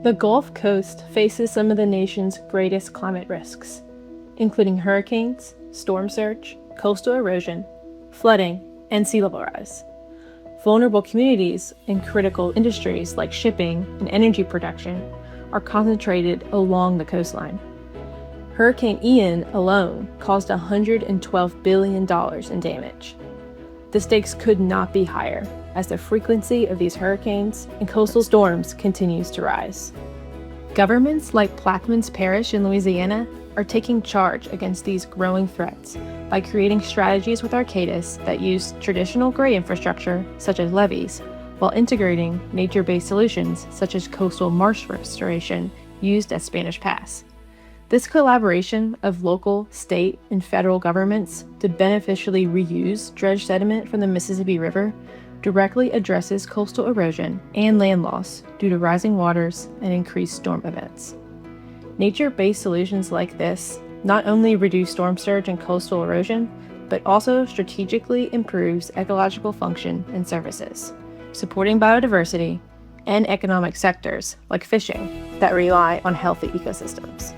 The Gulf Coast faces some of the nation's greatest climate risks, including hurricanes, storm surge, coastal erosion, flooding, and sea level rise. Vulnerable communities in critical industries like shipping and energy production are concentrated along the coastline. Hurricane Ian alone caused $112 billion in damage. The stakes could not be higher as the frequency of these hurricanes and coastal storms continues to rise. Governments like Plaquemines Parish in Louisiana are taking charge against these growing threats by creating strategies with Arcadis that use traditional gray infrastructure, such as levees, while integrating nature-based solutions such as coastal marsh restoration used at Spanish Pass. This collaboration of local, state, and federal governments to beneficially reuse dredged sediment from the Mississippi River directly addresses coastal erosion and land loss due to rising waters and increased storm events. Nature-based solutions like this not only reduce storm surge and coastal erosion, but also strategically improves ecological function and services, supporting biodiversity and economic sectors like fishing that rely on healthy ecosystems.